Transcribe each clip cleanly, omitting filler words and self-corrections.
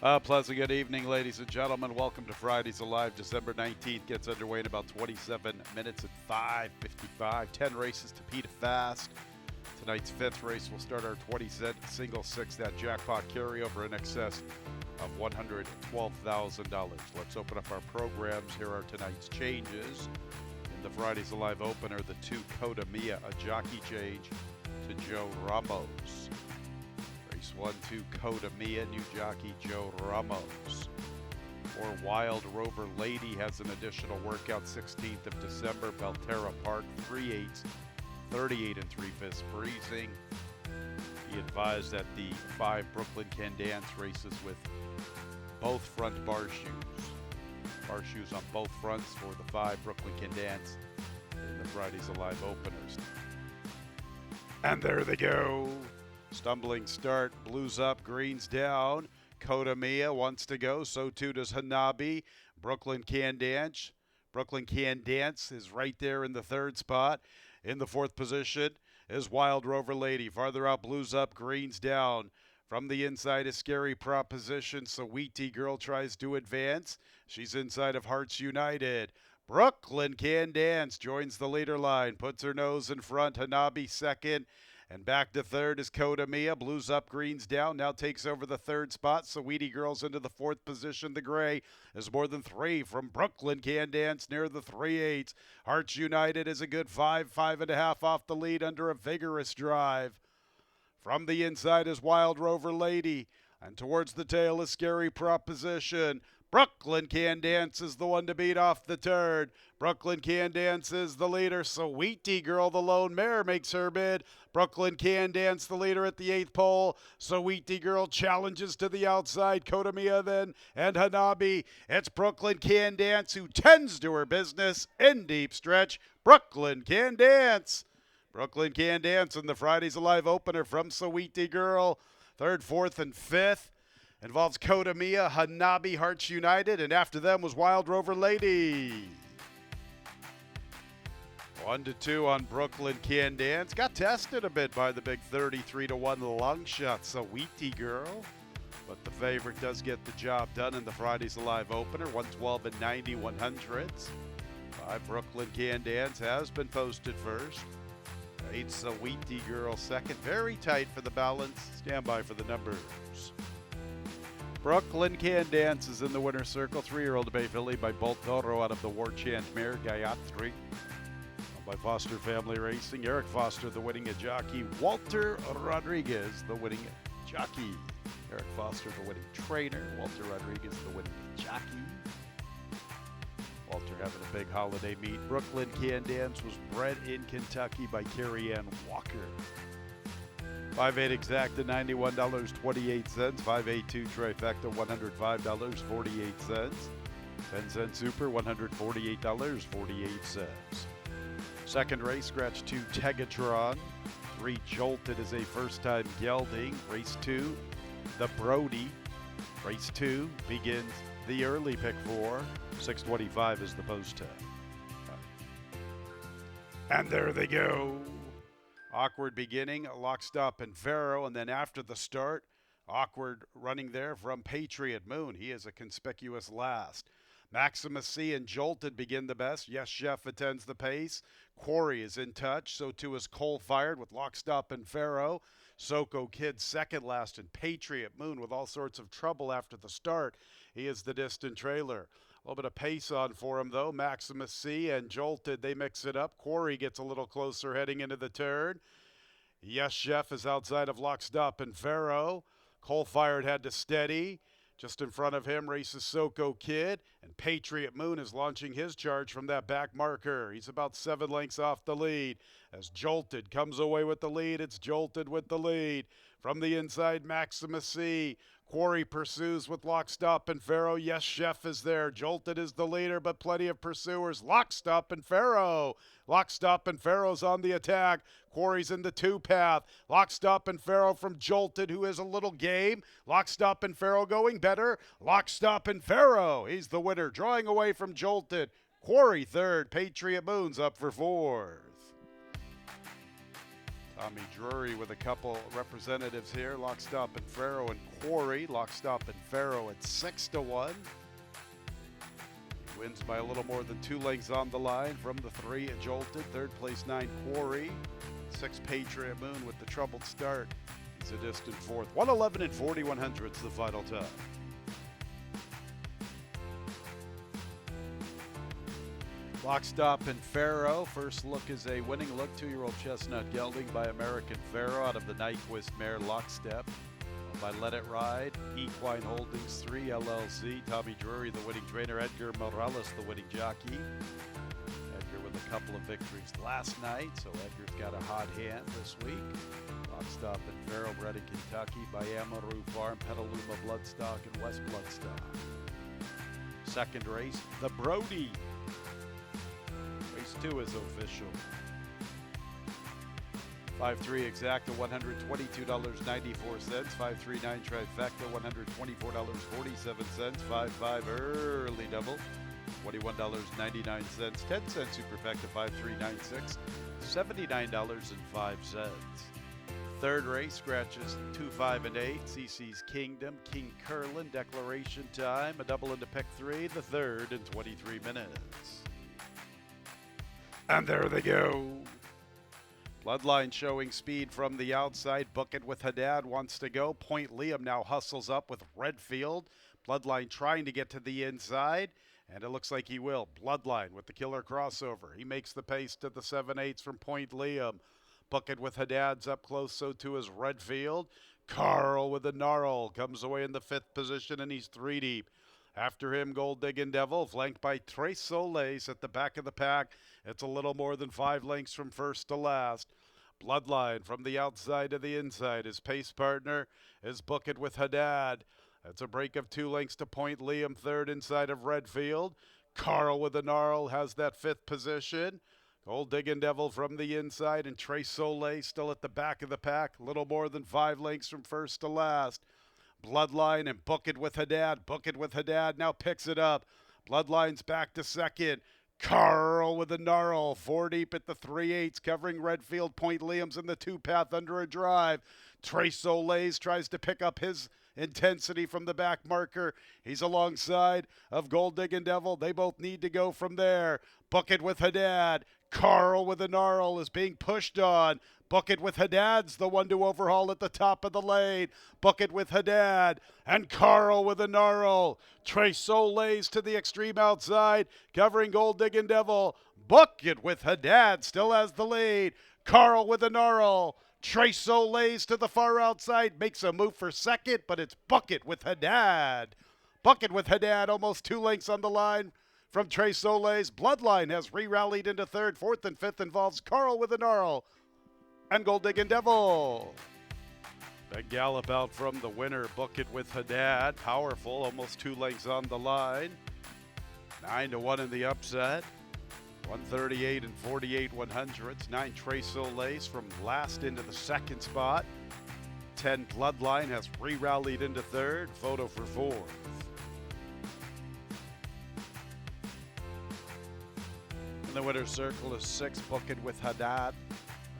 Pleasant good evening, ladies and gentlemen. Welcome to Fridays Alive. December 19th gets underway in about 27 minutes at 5:55. 10 races to Peta Fast. Tonight's fifth race will start our 20-cent single six, that jackpot carryover in excess of $112,000. Let's open up our programs. Here are tonight's changes. In the Fridays Alive opener, the 2 Coda Mia, a jockey change to Joe Ramos. Race 1, 2 Coda Mia, new jockey Joe Ramos. Or Wild Rover Lady has an additional workout 16th of December, Belterra Park, 3/8, 38 3/5 breezing. He advised that the 5 Brooklyn Can Dance races with both front bar shoes. Bar shoes on both fronts for the 5 Brooklyn Can Dance in the Fridays Alive openers. And there they go. Stumbling start, blues up, greens down. Coda Mia wants to go, so too does Hanabi. Brooklyn Can Dance. Brooklyn Can Dance is right there in the third spot. In the fourth position is Wild Rover Lady. Farther out, blues up, greens down. From the inside, a scary proposition. Sweetie Girl tries to advance. She's inside of Hearts United. Brooklyn Can Dance joins the leader line, puts her nose in front. Hanabi second. And back to third is Coda Mia. Blues up, greens down. Now takes over the third spot. Sweetie Girl's into the fourth position. The gray is more than 3 from Brooklyn Can Dance near the 3/8. Hearts United is a good 5.5 off the lead under a vigorous drive. From the inside is Wild Rover Lady. And towards the tail is Scary Proposition. Brooklyn Can Dance is the one to beat off the turn. Brooklyn Can Dance is the leader. Sweetie Girl, the lone mare, makes her bid. Brooklyn Can Dance, the leader at the 8th pole. Sweetie Girl challenges to the outside. Coda Mia then and Hanabi. It's Brooklyn Can Dance who tends to her business in deep stretch. Brooklyn Can Dance. Brooklyn Can Dance in the Fridays Alive opener from Sweetie Girl. Third, fourth, and fifth involves Coda Mia, Hanabi, Hearts United, and after them was Wild Rover Lady. 1-2 on Brooklyn Can Dance. Got tested a bit by the big 33-1 long shot, Sweetie Girl. But the favorite does get the job done in the Fridays Alive opener, 112 and 90 100s. 5 Brooklyn Can Dance has been posted first. 8 Sweetie Girl second. Very tight for the balance. Stand by for the numbers. Brooklyn Can Dance is in the winner's circle. 3-year-old Bay Filly by Bolt Toro out of the War Chant mare, Gayatri. By Foster Family Racing. Eric Foster, the winning jockey. Walter Rodriguez, the winning jockey. Eric Foster, the winning trainer. Walter Rodriguez, the winning jockey. Walter having a big holiday meet. Brooklyn Can Dance was bred in Kentucky by Carrie Ann Walker. 5/8 exacta, $91.28. 5/8 trifecta, $105.48. 10-cent super, $148.48. Second race, scratch 2 Tegatron. 3 Jolted is a first-time gelding. Race 2, the Brody. Race 2 begins the early pick 4. 6:25 is the post time. And there they go. Awkward beginning, Lock, Stop, and Pharaoh, and then after the start, awkward running there from Patriot Moon. He is a conspicuous last. Maximus C and Jolted begin the best. Yes, Chef attends the pace. Quarry is in touch. So too is Coal Fired with Lock, Stop, and Pharaoh. Soko Kid second last, and Patriot Moon with all sorts of trouble after the start. He is the distant trailer. A little bit of pace on for him, though. Maximus C and Jolted, they mix it up. Quarry gets a little closer heading into the turn. Yes, Chef is outside of Lock, Stop, and Pharaoh. Coal Fired had to steady. Just in front of him races Soko Kid, and Patriot Moon is launching his charge from that back marker. He's about 7 lengths off the lead. As Jolted comes away with the lead, it's Jolted with the lead. From the inside, Maximus C. Quarry pursues with Lock, Stop, and Pharaoh. Yes, Chef is there. Jolted is the leader, but plenty of pursuers. Lock, Stop, and Pharaoh. Lock, Stop, and Pharaoh's on the attack. Quarry's in the 2-path. Lock, Stop, and Pharaoh from Jolted, who is a little game. Lock, Stop, and Pharaoh going better. Lock, Stop, and Pharaoh. He's the winner, drawing away from Jolted. Quarry third. Patriot Moon's up for fourth. Tommy Drury with a couple representatives here. Lockstop and Faro and Quarry. Lockstop and Faro at 6-1. He wins by a little more than 2 lengths on the line from the 3 at Jolted. Third place 9 Quarry. 6 Patriot Moon with the troubled start. He's a distant fourth. 111 and 41/100's the final time. Lockstop and Faro. First look is a winning look. 2-year-old chestnut gelding by American Faro out of the Nyquist mare Lockstep. By Let It Ride. Equine Holdings 3 LLC. Tommy Drury, the winning trainer. Edgar Morales, the winning jockey. Edgar with a couple of victories last night, so Edgar's got a hot hand this week. Lockstop and Faro, bred in Kentucky by Amaru Farm, Petaluma Bloodstock, and West Bloodstock. Second race, the Brody. Race 2 is official. 5-3 exacta, $122.94. 5-3-9 trifecta, $124.47. 5-5 early double, $21.99. 10-cent superfecta, 5-3-9-6, $79.05. Third race, scratches 2, 5, and 8. CC's Kingdom, King Curlin, Declaration Time, a double into pick 3, the third in 23 minutes. And there they go. Bloodline showing speed from the outside. Book It with Haddad wants to go. Point Liam now hustles up with Redfield. Bloodline trying to get to the inside, and it looks like he will. Bloodline with the killer crossover. He makes the pace to the 7/8 from Point Liam. Book It with Haddad's up close, so too is Redfield. Carl with the Gnarl comes away in the 5th position, and he's 3 deep. After him, Gold Diggin' Devil, flanked by Tres Soleils at the back of the pack. It's a little more than 5 lengths from first to last. Bloodline from the outside to the inside. His pace partner is Book It with Haddad. That's a break of 2 lengths to Point Liam, third inside of Redfield. Carl with the Gnarl has that 5th position. Gold Diggin' Devil from the inside, and Tres Soleils still at the back of the pack. Little more than 5 lengths from first to last. Bloodline and Book It with Haddad. Book It with Haddad now picks it up. Bloodline's back to second. Carl with the Gnarl, 4 deep at the 3/8, covering Redfield. Point Liam's in the 2-path under a drive. Tres Soleils tries to pick up his intensity from the back marker. He's alongside of Gold Diggin' Devil. They both need to go from there. Book It with Haddad. Carl with the Gnarl is being pushed on. Book It with Haddad's the one to overhaul at the top of the lane. Book It with Haddad and Carl with the Gnarl. Tres Soleils to the extreme outside, covering Gold Diggin' Devil. Book It with Haddad still has the lead. Carl with the Gnarl. Tres Soleils to the far outside, makes a move for second, but it's Book It with Haddad. Book It with Haddad, almost 2 lengths on the line from Tres Soleils. Bloodline has re-rallied into third. 4th and 5th involves Carl with the Gnarl and Gold Diggin' Devil. Big gallop out from the winner, Book It with Haddad. Powerful, almost 2 lengths on the line. 9-1 in the upset. 138 and 48/100. 9 Tres Soleils from last into the 2nd spot. 10 Bloodline has re-rallied into third. Photo for 4th. In the winner's circle is 6 Book It with Haddad.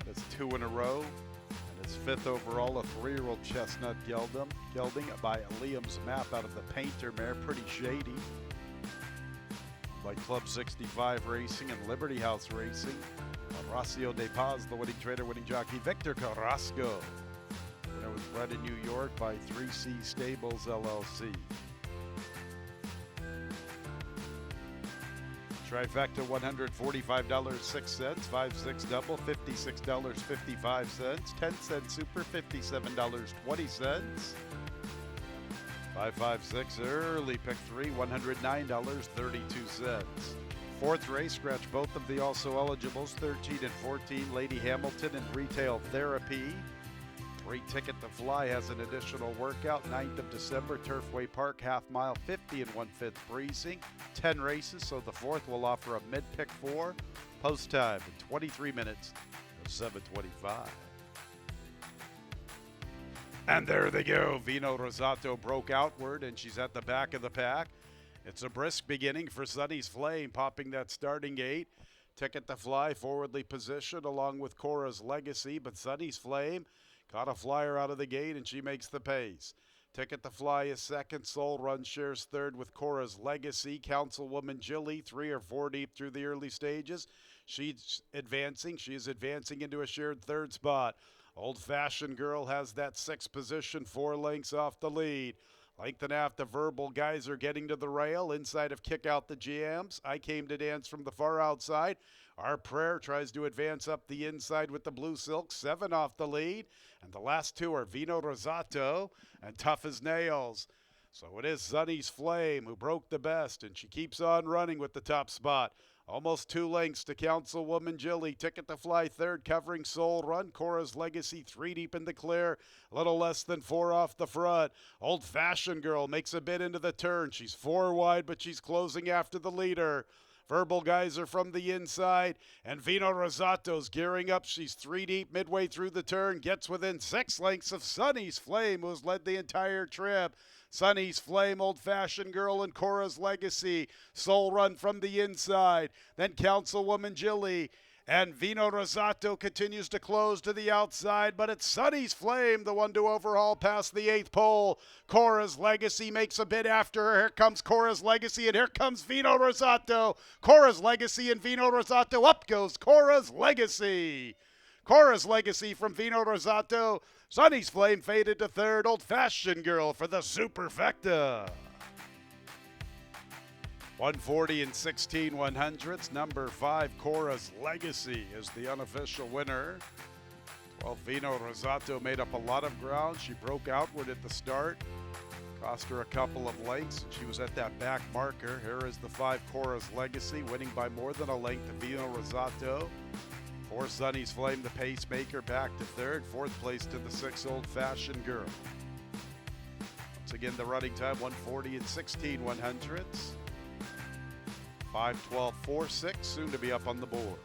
That's 2 in a row. And it's 5th overall, a 3-year-old chestnut gelding by Liam's Map out of the Painter mare. Pretty Shady. By Club 65 Racing and Liberty House Racing. Horacio De Paz, the winning trainer, winning jockey. Victor Carrasco. Winner was bred in New York by 3C Stables LLC. Trifecta, $145.06. 5-6 double, $56.55. 10-cent super, $57.20. 5-5-6 early pick 3, $109.32. 4th race, scratch both of the also eligibles, 13 and 14, Lady Hamilton and Retail Therapy. 3 Ticket to Fly has an additional workout, 9th of December, Turfway Park, half mile, 50 and 1/5 breezing. 10 races, so the 4th will offer a mid-pick 4. Post time in 23 minutes of 7:25. And there they go. Vino Rosato broke outward, and she's at the back of the pack. It's a brisk beginning for Sunny's Flame, popping that starting gate. Ticket to Fly, forwardly positioned along with Cora's Legacy, but Sunny's Flame caught a flyer out of the gate and she makes the pace. Ticket to Fly is second. Soul Run shares third with Cora's Legacy. Councilwoman Jilly, 3 or 4 deep through the early stages. She's advancing. She is advancing into a shared third spot. Old Fashioned Girl has that 6th position, 4 lengths off the lead. Length and a half, the Verbal Geyser getting to the rail. Inside of Kick Out the Jams. I Came to Dance from the far outside. Our Prayer tries to advance up the inside with the Blue Silk. 7 off the lead. And the last 2 are Vino Rosato and Tough as Nails. So it is Sunny's Flame who broke the best, and she keeps on running with the top spot. Almost 2 lengths to Councilwoman Jilly. Ticket to Fly third, covering Soul Run. Cora's Legacy 3 deep in the clear. A little less than 4 off the front. Old Fashioned Girl makes a bit into the turn. She's 4 wide, but she's closing after the leader. Verbal Geyser from the inside, and Vino Rosato's gearing up. She's 3 deep midway through the turn, gets within 6 lengths of Sunny's Flame, who's led the entire trip. Sunny's Flame, Old Fashioned Girl, and Cora's Legacy. Soul Run from the inside, then Councilwoman Jilly. And Vino Rosato continues to close to the outside, but it's Sunny's Flame, the one to overhaul past the 8th pole. Cora's Legacy makes a bid after her. Here comes Cora's Legacy, and here comes Vino Rosato. Cora's Legacy and Vino Rosato. Up goes Cora's Legacy. Cora's Legacy from Vino Rosato. Sunny's Flame faded to third. Old Fashioned Girl for the Superfecta. 140 and 16 100ths. Number 5, Cora's Legacy, is the unofficial winner. 12, Vino Rosato made up a lot of ground. She broke outward at the start. Cost her a couple of lengths. She was at that back marker. Here is the 5, Cora's Legacy, winning by more than a length to Vino Rosato. 4, Sunny's Flame, the pacemaker, back to third. 4th place to the 6, Old Fashioned Girl. Once again, the running time, 140 and 16 100ths. 5:12.46, soon to be up on the board.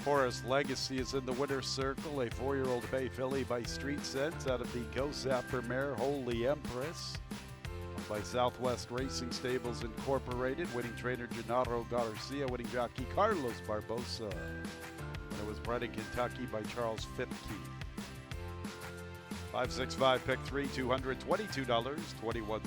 Cora's Legacy is in the winner's circle, a 4-year-old bay filly by Street Sense out of the Go Zapper mare Holy Empress, owned by Southwest Racing Stables Incorporated. Winning trainer Gennaro Garcia, winning jockey Carlos Barbosa. And it was bred in Kentucky by Charles Fipke. 565 pick 3, $222.21.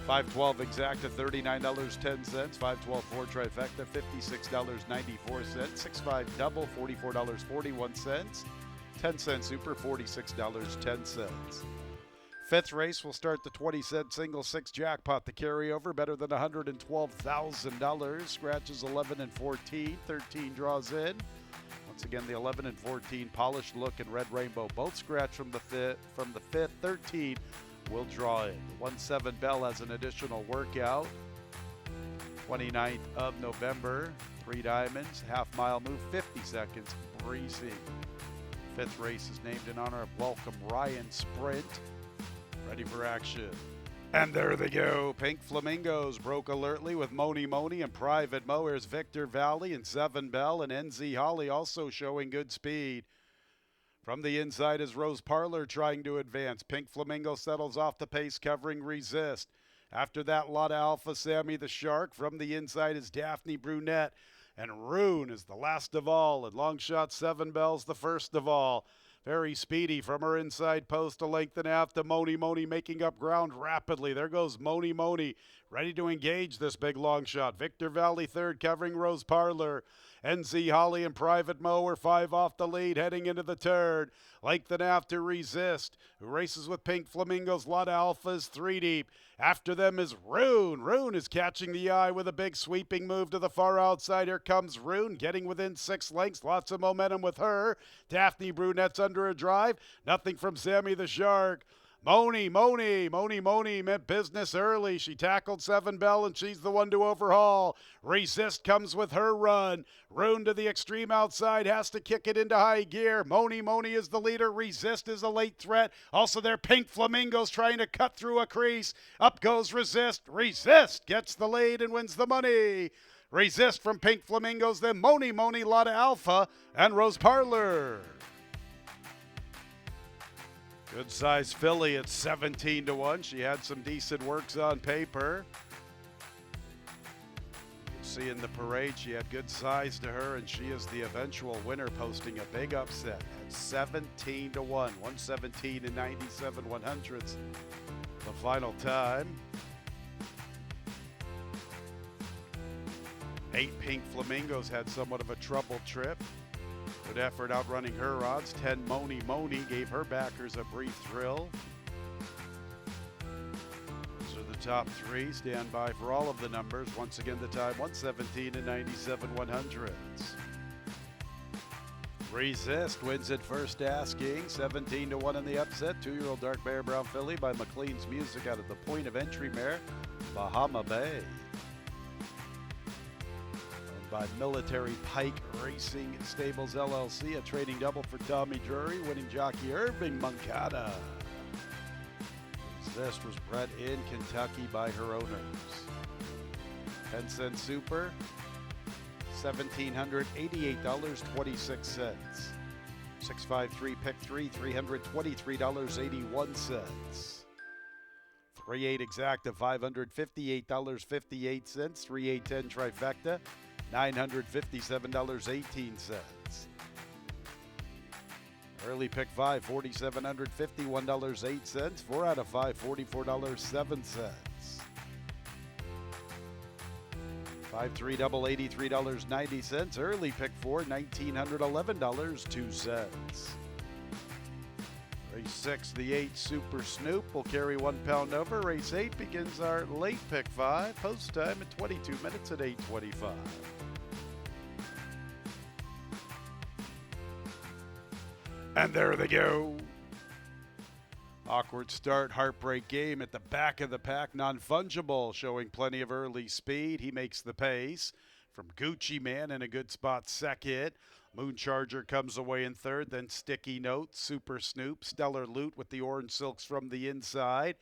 512 exacta, $39.10. 512 4 trifecta, $56.94. 65 double, $44.41. 10-cent super, $46.10. 5th race will start the 20-cent single 6 jackpot. The carryover better than $112,000. Scratches 11 and 14. 13 draws in. Once again, the 11 and 14 polished look and red rainbow both scratch from the 5th. 13 will draw in. 1-7 Bell has an additional workout. 29th of November, 3 diamonds, half-mile move, 50 seconds, breezy. 5th race is named in honor of Welcome Ryan Sprint. Ready for action. And there they go. Pink Flamingos broke alertly with Moni Moni and Private Mo. Here's Victor Valley and 7 Bell, and NZ Holly also showing good speed. From the inside is Rose Parlor trying to advance. Pink Flamingo settles off the pace, covering Resist. After that, Lotta Alpha, Sammy the Shark. From the inside is Daphne Brunette. And Rune is the last of all. And long shot 7 Bells the first of all. Very speedy from her inside post, a length and a half to Moni Moni, making up ground rapidly. There goes Moni Moni, ready to engage this big long shot. Victor Valley third, covering Rose Parlor. NZ Holly and Private Mo are 5 off the lead, heading into the third. Length and a half to Resist, who races with Pink Flamingos. Lotta Alphas 3 deep. After them is Rune. Rune is catching the eye with a big sweeping move to the far outside. Here comes Rune, getting within 6 lengths. Lots of momentum with her. Daphne Brunette's under a drive. Nothing from Sammy the Shark. Moni meant business early. She tackled 7 Bell, and she's the one to overhaul. Resist comes with her run. Rune to the extreme outside, has to kick it into high gear. Moni is the leader. Resist is a late threat. Also, their Pink Flamingos trying to cut through a crease. Up goes Resist. Resist gets the lead and wins the money. Resist from Pink Flamingos, then Moni, Lotta Alpha, and Rose Parlor. Good size filly at 17-1. She had some decent works on paper. You can see in the parade she had good size to her, and she is the eventual winner, posting a big upset at 17-1. 117 and 97/100ths the final time. 8 Pink Flamingos had somewhat of a troubled trip. Good effort outrunning her odds. 10 Moni gave her backers a brief thrill. Those are the top 3. Stand by for all of the numbers. Once again, the time 117 and 97/100ths. Resist wins at first asking. 17-1 in the upset. 2-year-old dark bear brown filly by McLean's Music out of the point of entry mare, Bahama Bay. By Military Pike Racing Stables LLC, a trading double for Tommy Drury, winning jockey Irving Moncada. This was bred in Kentucky by her owners. 10 cent super, $1,788.26. 653 pick 3, $323.81. 3-8 exacta, $558.58. 3-8-10 trifecta, $957.18. Early pick 5, $4,751.08. 4 out of 5, $44.07. 5-3 double, $83.90. Early pick 4, $1,911.02. Race 6, the 8 Super Snoop will carry 1 pound over. Race 8 begins our late pick 5. Post time at 22 minutes at 8:25. And there they go. Awkward start, heartbreak game at the back of the pack. Non-fungible showing plenty of early speed. He makes the pace from Gucci Man in a good spot second. Mooncharger comes away in third. Then Sticky Note, Super Snoop, Stellar Loot with the orange silks from the inside.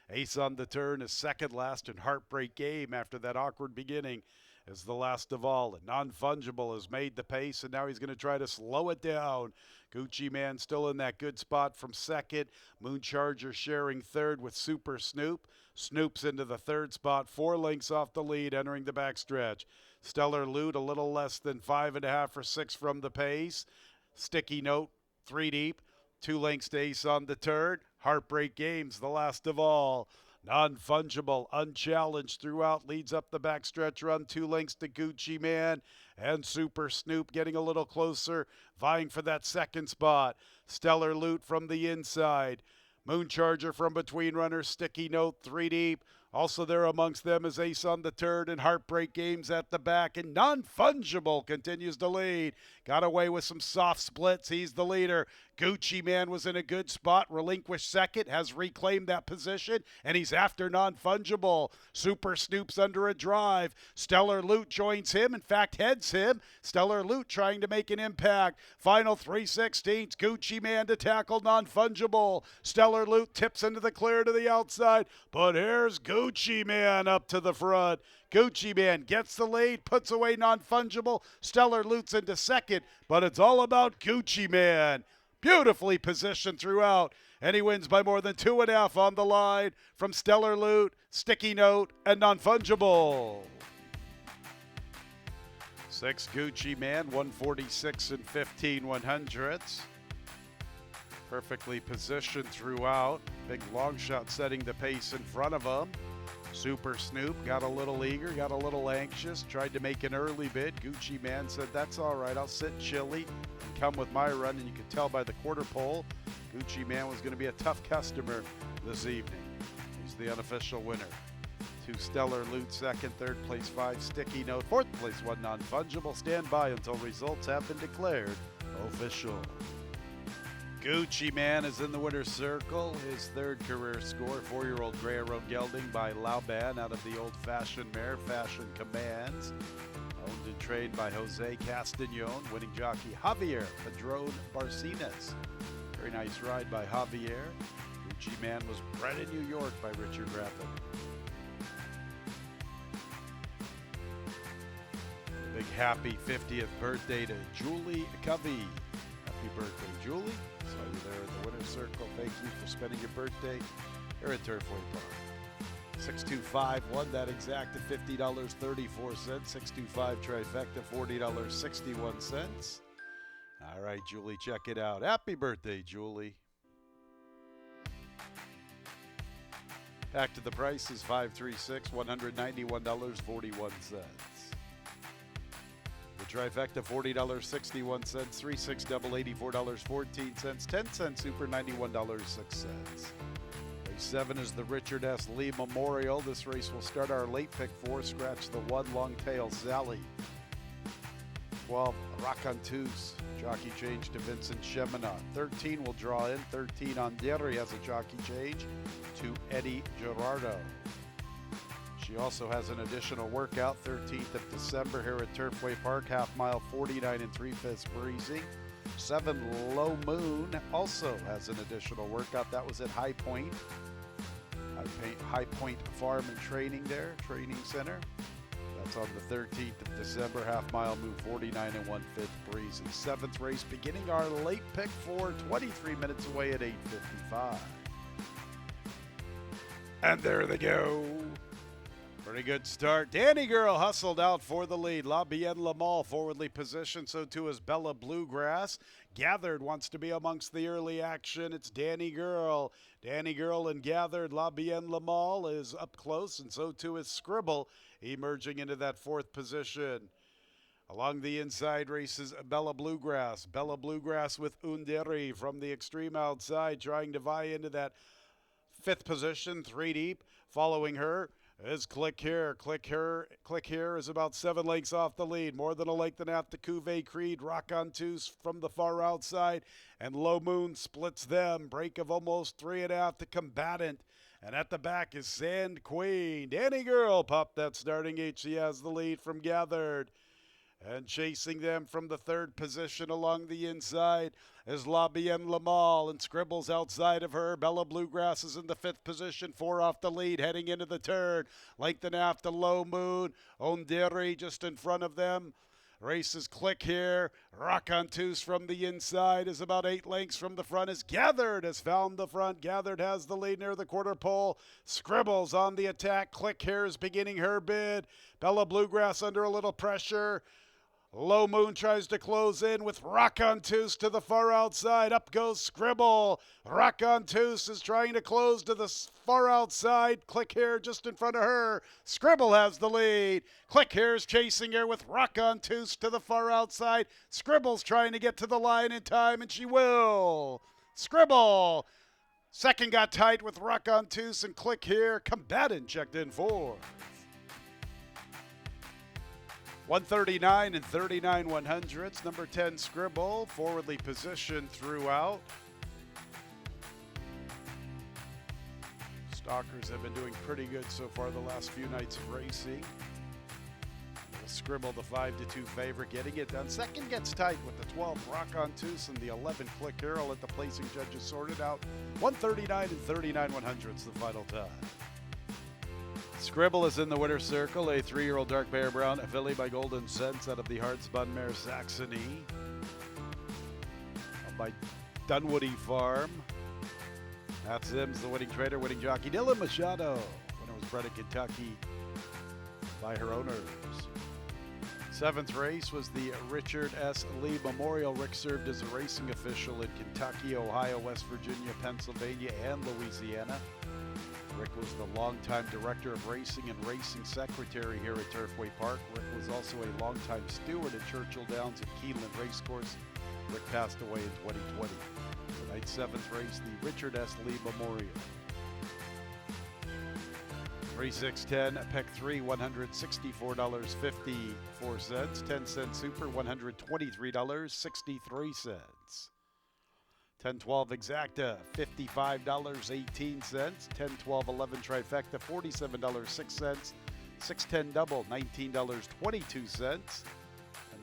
Ace on the Turn is second last, and heartbreak game after that awkward beginning is the last of all. And Non-Fungible has made the pace, and now he's going to try to slow it down. Gucci Man still in that good spot from second. Mooncharger sharing third with Super Snoop. Snoop's into the third spot, 4 lengths off the lead entering the backstretch. Stellar Loot a little less than 5.5 or 6 from the pace. Sticky Note 3 deep, 2 lengths to Ace on the Turn. Heartbreak Game's the last of all. Non-fungible, unchallenged throughout, leads up the backstretch run, 2 lengths to Gucci Man, and Super Snoop getting a little closer, vying for that second spot. Stellar Loot from the inside. Mooncharger from between runners, Sticky Note 3 deep. Also there amongst them is Ace on the Turn, and Heartbreak Games at the back, and Non-Fungible continues to lead. Got away with some soft splits. He's the leader. Gucci Man was in a good spot, relinquished second, has reclaimed that position, and he's after Non-Fungible. Super Snoop's under a drive. Stellar Loot joins him, in fact heads him. Stellar Loot trying to make an impact. Final 3/16, Gucci Man to tackle Non-Fungible. Stellar Loot tips into the clear to the outside, but here's Gucci Man up to the front. Gucci Man gets the lead, puts away Non-Fungible. Stellar Loot's into second, but it's all about Gucci Man. Beautifully positioned throughout, and he wins by more than 2.5 on the line from Stellar Loot, Sticky Note, and Non-Fungible. 6 Gucci Man, 146 and 15/100ths. Perfectly positioned throughout. Big long shot setting the pace in front of him. Super Snoop got a little eager, got a little anxious, tried to make an early bid. Gucci Man said, that's all right, I'll sit chilly and come with my run. And you could tell by the quarter pole, Gucci Man was going to be a tough customer this evening. He's the unofficial winner. 2 Stellar Loot second, third place 5 Sticky Note, fourth place 1 Non-Fungible. Stand by until results have been declared official. Gucci Man is in the winner's circle. His third career score, 4-year-old Grey Road Gelding by Lauban out of the old-fashioned mare, Fashion Commands. Owned and trained by Jose Castañon, winning jockey Javier Padron Barcinas. Very nice ride by Javier. Gucci Man was bred in New York by Richard Rappin. Big happy 50th birthday to Julie Covey. Happy birthday, Julie. Saw you there in the winner's circle. Thank you for spending your birthday here at Turfway Park. 625 won that exact at $50.34. 625 trifecta, $40.61. All right, Julie, check it out. Happy birthday, Julie. Back to the prices, 536, $191.41. The trifecta, $40.61, 3-6 double, $84.14, 10-cent super, $91.06. Race 7 is the Richard S. Lee Memorial. This race will start our late pick 4, scratch the 1, Long Tail Sally. 12, Racontus, jockey change to Vincent Cheminot. 13 will draw in, 13 on Derry has a jockey change to Eddie Gerardo. She also has an additional workout, 13th of December here at Turfway Park, half mile, 49 3/5 breezy. 7, Low Moon, also has an additional workout. That was at High Point Farm and Training there, Training Center. That's on the 13th of December, half mile, move 49 1/5 breezy. 7th race, beginning our late pick 4, 23 minutes away at 8:55. And there they go. Pretty good start. Danny Girl hustled out for the lead. La Bienne Le Mall forwardly positioned. So too is Bella Bluegrass. Gathered wants to be amongst the early action. It's Danny Girl. Danny Girl and Gathered. La Bienne Le Mall is up close, and so too is Scribble, emerging into that 4th position. Along the inside races Bella Bluegrass. Bella Bluegrass with Underi from the extreme outside, trying to vie into that 5th position, 3 deep. Following her is Click Here. Click Here is about 7 lengths off the lead. More than a length and a half to Cuvée Creed. Racontus from the far outside. And Low Moon splits them. Break of almost 3.5 to Combatant. And at the back is Sand Queen. Danny Girl popped that starting 8. She has the lead from Gathered. And chasing them from the 3rd position along the inside is La Bienne Le Mall, and Scribbles outside of her. Bella Bluegrass is in the 5th position, 4 off the lead, heading into the turn. Length and a half to Low Moon. Onderi just in front of them. Races Click Here. Racontus from the inside is about 8 lengths from the front. Is Gathered has found the front. Gathered has the lead near the quarter pole. Scribbles on the attack. Click Here is beginning her bid. Bella Bluegrass under a little pressure. Low Moon tries to close in with Racontus to the far outside. Up goes Scribble. Racontus is trying to close to the far outside. Click Here just in front of her. Scribble has the lead. Click Here is chasing her with Racontus to the far outside. Scribble's trying to get to the line in time, and she will. Scribble. Second got tight with Racontus and Click Here. Combatant checked in 4. 139 and 39 100ths. Number 10, Scribble, forwardly positioned throughout. Stalkers have been doing pretty good so far the last few nights of racing. Scribble, the 5-2 favorite, getting it done. Second gets tight with the 12, Racontus, and the 11, Click Here. I'll let the placing judges sort it out. 139 and 39 100ths, the final time. Scribble is in the winner's circle, a 3-year-old dark bear brown, a filly by Golden Sense out of the Hartspun mare Saxony, by Dunwoody Farm. Matt Sims, the winning trader, winning jockey. Dylan Machado, winner was bred in Kentucky by her owners. 7th race was the Richard S. Lee Memorial. Rick served as a racing official in Kentucky, Ohio, West Virginia, Pennsylvania, and Louisiana. Rick was the longtime director of racing and racing secretary here at Turfway Park. Rick was also a longtime steward at Churchill Downs and Keeneland Racecourse. Rick passed away in 2020. Tonight's 7th race, the Richard S. Lee Memorial. 3-6-10, Peck 3, $164.54. 10-cent super, $123.63. 10-12 exacta, $55.18. 10-12-11 trifecta, $47.06. 6-10 double, $19.22. And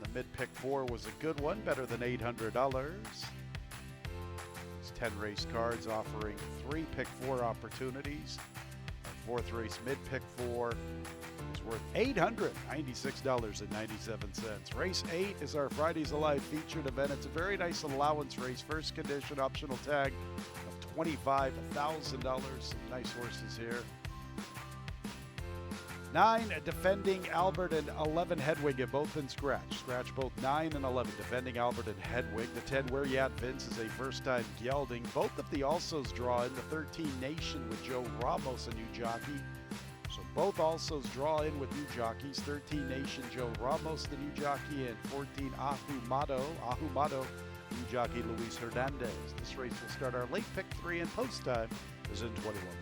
the mid-pick 4 was a good one, better than $800. These 10 race cards offering 3 pick 4 opportunities. Our 4th race mid-pick 4 is worth $896.97. Race 8 is our Fridays Alive featured event. It's a very nice allowance race. First condition, optional tag of $25,000. Some nice horses here. 9 defending Albert and 11 Hedwig have both been scratched. Scratch both 9 and 11 defending Albert and Hedwig. The 10 Where You At Vince is a first-time gelding. Both of the alsos draw in. The 13 Nation with Joe Ramos, a new jockey. So both alsos draw in with new jockeys. 13 Nation, Joe Ramos, the new jockey, and 14 Ahumado, new jockey Luis Hernandez. This race will start our late pick 3 and post time is in 21 minutes.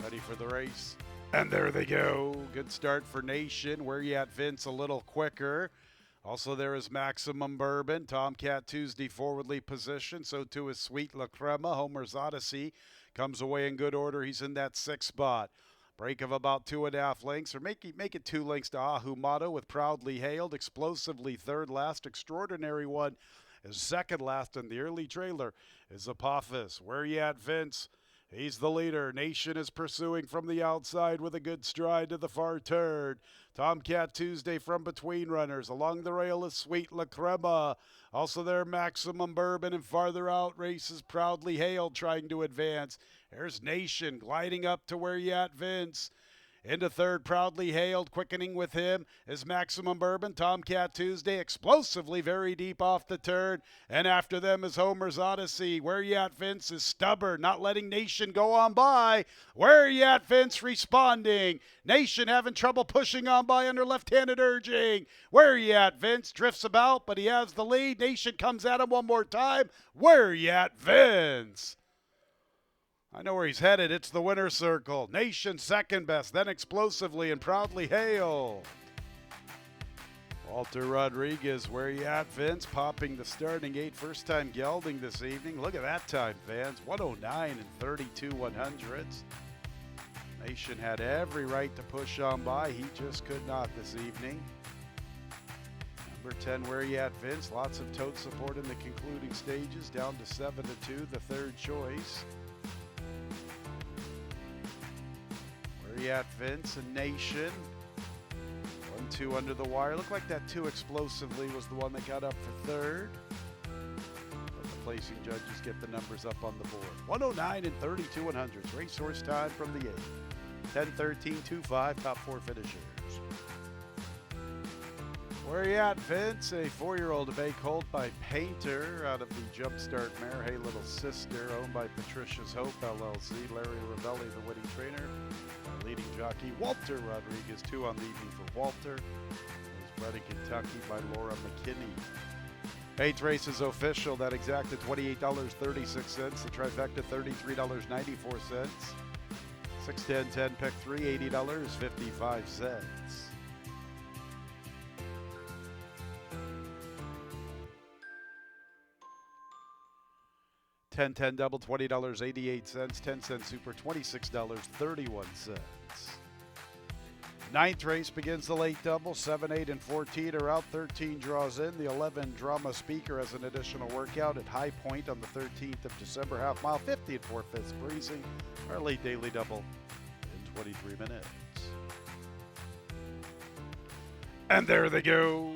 Ready for the race. And there they go. Good start for Nation. Where You At Vince a little quicker. Also there is Maximum Bourbon. Tomcat Tuesday forwardly positioned. So too is Sweet La Crema. Homer's Odyssey comes away in good order. He's in that 6th spot. Break of about 2.5 lengths. Or make it 2 lengths to Ahumado with Proudly Hailed. Explosively 3rd last. Extraordinary One is 2nd last. And the early trailer is Apophis. Where You At Vince? He's the leader. Nation is pursuing from the outside with a good stride to the far turn. Tomcat Tuesday from between runners. Along the rail is Sweet La Crema. Also there, Maximum Bourbon, and farther out races Proudly Hailed trying to advance. There's Nation gliding up to Where You At Vince. Into 3rd, Proudly Hailed. Quickening with him is Maximum Bourbon. Tomcat Tuesday explosively very deep off the turn. And after them is Homer's Odyssey. Where You At Vince is stubborn, not letting Nation go on by. Where You At Vince responding. Nation having trouble pushing on by under left-handed urging. Where You At Vince drifts about, but he has the lead. Nation comes at him one more time. Where You At Vince? I know where he's headed. It's the winner's circle. Nation 2nd best, then Explosively and Proudly Hailed. Walter Rodriguez, Where You At Vince, popping the starting 8. First time gelding this evening. Look at that time, fans. 109 and 32 100ths. Nation had every right to push on by. He just could not this evening. Number 10, Where You At Vince. Lots of tote support in the concluding stages. Down to 7-2, the 3rd choice. Where You At Vince and Nation. 1-2 under the wire. Looked like that 2 Explosively was the one that got up for 3rd. But the placing judges get the numbers up on the board. 109 and 32 100ths. Racehorse time from the 8. 10-13-2-5, top 4 finishers. Where You At Vince, a 4-year-old debate colt by Painter out of the Jumpstart mare, Hey Little Sister, owned by Patricia's Hope LLC. Larry Ravelli, the winning trainer. Our leading jockey, Walter Rodriguez, 2 on the evening for Walter. It was bred in Kentucky by Laura McKinney. 8th race is official. That exact at $28.36. The trifecta, $33.94. 6-10-10 pick 3, $80.55. 10-10 double, $20.88. 10-cent super, $26.31. 9th race begins the late double. 7, 8, and 14 are out. 13 draws in. The 11 Drama Speaker has an additional workout at High Point on the 13th of December. Half mile, 50 and 4/5 breezing. Our late daily double in 23 minutes. And there they go.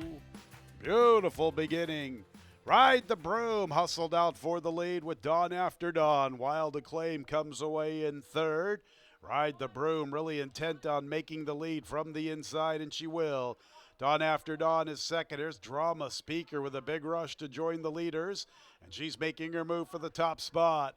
Beautiful beginning. Ride the Broom hustled out for the lead with Dawn After Dawn. Wild Acclaim comes away in 3rd. Ride the Broom really intent on making the lead from the inside, and she will. Dawn After Dawn is 2nd. Here's Drama Speaker with a big rush to join the leaders, and she's making her move for the top spot.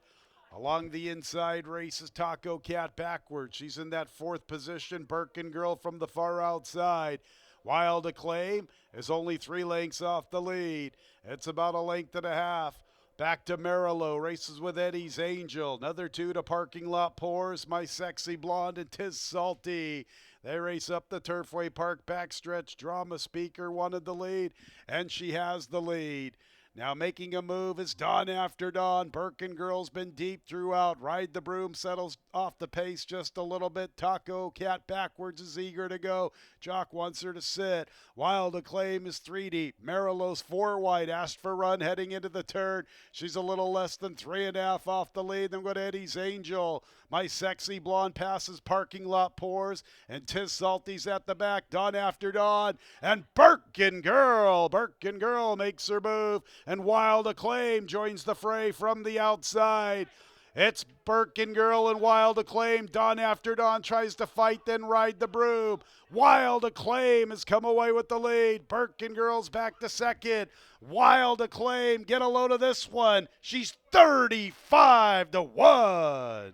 Along the inside races Taco Cat backwards. She's in that 4th position. Birkin Girl from the far outside. Wild Acclaim is only 3 lengths off the lead. It's about a length and a half. Back to Marillo, races with Eddie's Angel. Another 2 to Parking Lot Pours, My Sexy Blonde, and Tis Salty. They race up the Turfway Park backstretch. Drama Speaker wanted the lead, and she has the lead. Now making a move is Dawn After Dawn. Birkin Girl's been deep throughout. Ride the Broom settles off the pace just a little bit. Taco Cat backwards is eager to go. Jock wants her to sit. Wild Acclaim is 3 deep. Marilos 4 wide. Asked for run heading into the turn. She's a little less than 3.5 off the lead. Then go to Eddie's Angel. My Sexy Blonde passes Parking Lot Pours. And Tiz Salty's at the back. Dawn After Dawn. And Birkin Girl. Birkin Girl makes her move. And Wild Acclaim joins the fray from the outside. It's Birkin Girl and Wild Acclaim. Dawn After Dawn tries to fight, then Ride the Broom. Wild Acclaim has come away with the lead. Birkin Girl's back to second. Wild Acclaim, get a load of this one. She's 35-1.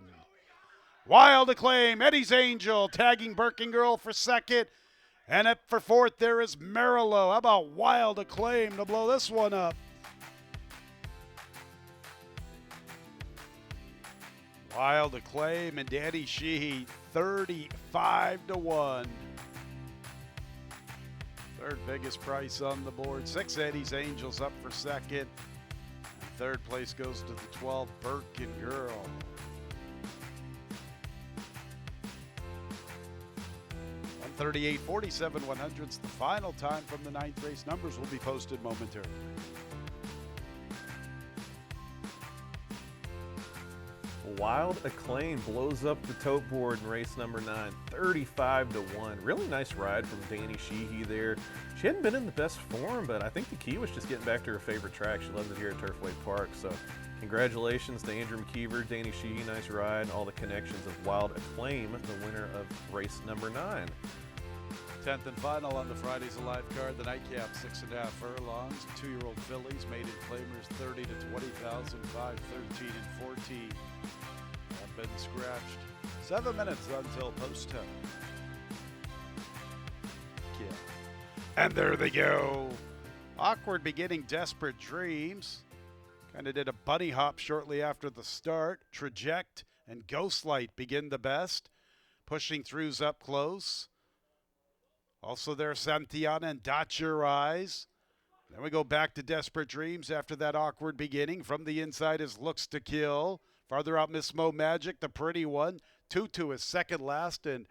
Wild Acclaim, Eddie's Angel tagging Birkin Girl for second. And up for fourth there is Marilo. How about Wild Acclaim to blow this one up? Wild Acclaim and Danny Sheehy, 35-1. Third biggest price on the board. 6 Eddie's Angels up for second. And third place goes to the 12 Birkin Girl. $138.47 100ths the final time from the 9th race. Numbers will be posted momentarily. Wild Acclaim blows up the tote board in race number 9, 35-1. Really nice ride from Danny Sheehy there. She hadn't been in the best form, but I think the key was just getting back to her favorite track. She loves it here at Turfway Park. So congratulations to Andrew McKeever, Danny Sheehy, nice ride, and all the connections of Wild Acclaim, the winner of race number 9. 10th and final on the Fridays Alive card. The nightcap, 6.5 furlongs. 2-year-old fillies, maiden claimers 30 to 20,000, 5, 13, and 14. Have been scratched. 7 minutes until post time. Yeah. And there they go. Awkward beginning, Desperate Dreams. Kind of did a bunny hop shortly after the start. Traject and Ghostlight begin the best. Pushing throughs up close. Also there, Santiana and Dot Your Eyes. Then we go back to Desperate Dreams after that awkward beginning. From the inside is Looks to Kill. Farther out, Miss Mo Magic, the pretty one. Tutu is second last, and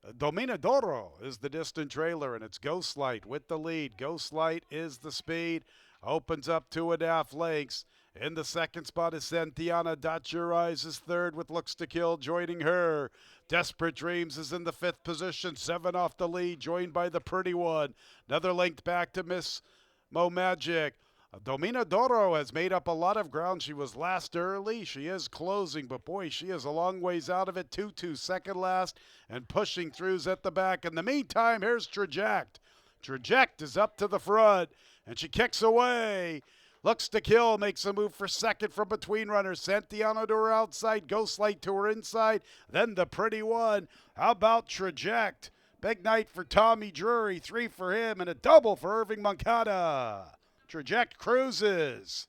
Dominadoro is the distant trailer, and it's Ghostlight with the lead. Ghostlight is the speed. Opens up 2.5 lengths. In the second spot is Santiana. Dot Your Eyes is third with Looks to Kill joining her. Desperate Dreams is in the 5th position, 7 off the lead, joined by the pretty one. Another length back to Miss Mo Magic. Dominadoro has made up a lot of ground. She was last early. She is closing, but boy, she is a long ways out of it. 2-2 second last and pushing throughs at the back. In the meantime, here's Traject. Traject is up to the front, and she kicks away. Looks to Kill, makes a move for second from between runners. Santiano to her outside, Ghostlight to her inside, then the pretty one. How about Traject? Big night for Tommy Drury, 3 for him, and a double for Irving Moncada. Traject cruises.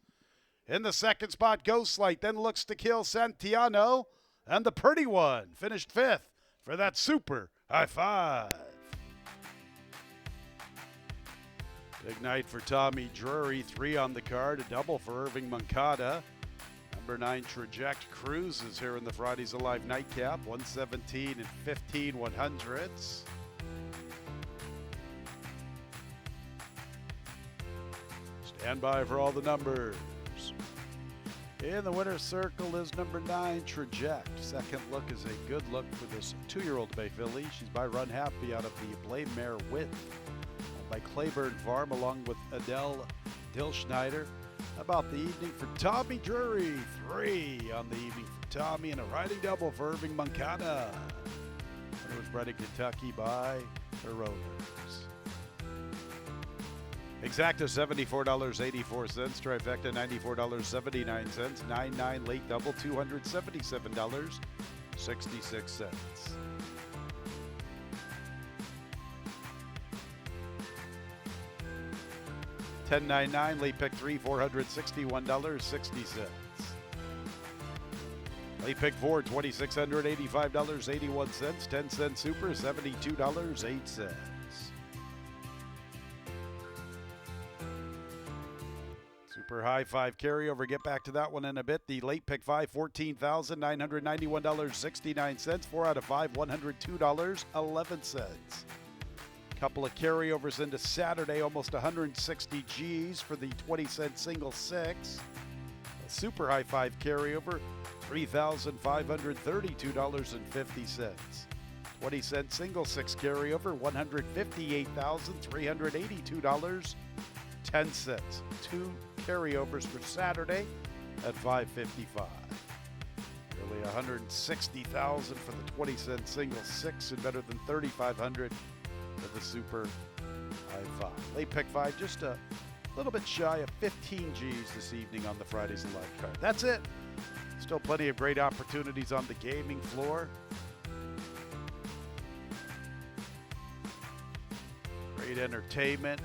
In the second spot, Ghostlight, then Looks to Kill, Santiano, and the pretty one finished 5th for that super high five. Big night for Tommy Drury, 3 on the card, a double for Irving Moncada. Number 9, Traject cruises here in the Fridays Alive nightcap, 117 and 15 100ths. Stand by for all the numbers. In the winner's circle is number 9, Traject. Second look is a good look for this 2-year-old Bay filly. She's by Run Happy out of the Blame Mare Width. By Claiborne Farm along with Adele Dilschneider. How about the evening for Tommy Drury? 3 on the evening for Tommy and a riding double for Irving Moncada. It was bred in Kentucky by the Rovers. Exacta $74.84. Trifecta $94.79. 9-9 late double $277.66. 10.99 late pick 3 $461.60. Late pick 4 $2,685.81. 10-cent super $72.08. Super high five carryover. Get back to that one in a bit. The late pick five, $14,991.69. 4 out of 5, $102.11. Couple of carryovers into Saturday, almost 160 G's for the 20-cent single six. A super high five carryover, $3,532.50. 20-cent single six carryover, $158,382.10. 2 carryovers for Saturday at $5.55. Nearly $160,000 for the 20-cent single six and better than $3,500 for the super high five. Late pick five, just a little bit shy of 15 G's this evening on the Fridays Alive card. That's it. Still plenty of great opportunities on the gaming floor. Great entertainment,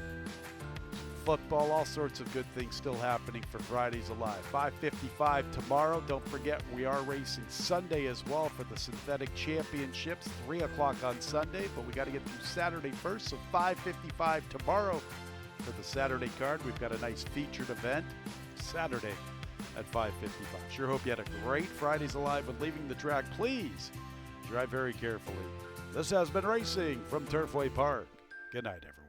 football, all sorts of good things still happening for Fridays Alive. 5:55 tomorrow. Don't forget, we are racing Sunday as well for the Synthetic Championships, 3 o'clock on Sunday, but we got to get through Saturday first, so 5:55 tomorrow for the Saturday card. We've got a nice featured event Saturday at 5:55. Sure hope you had a great Fridays Alive when leaving the track. Please drive very carefully. This has been Racing from Turfway Park. Good night, everyone.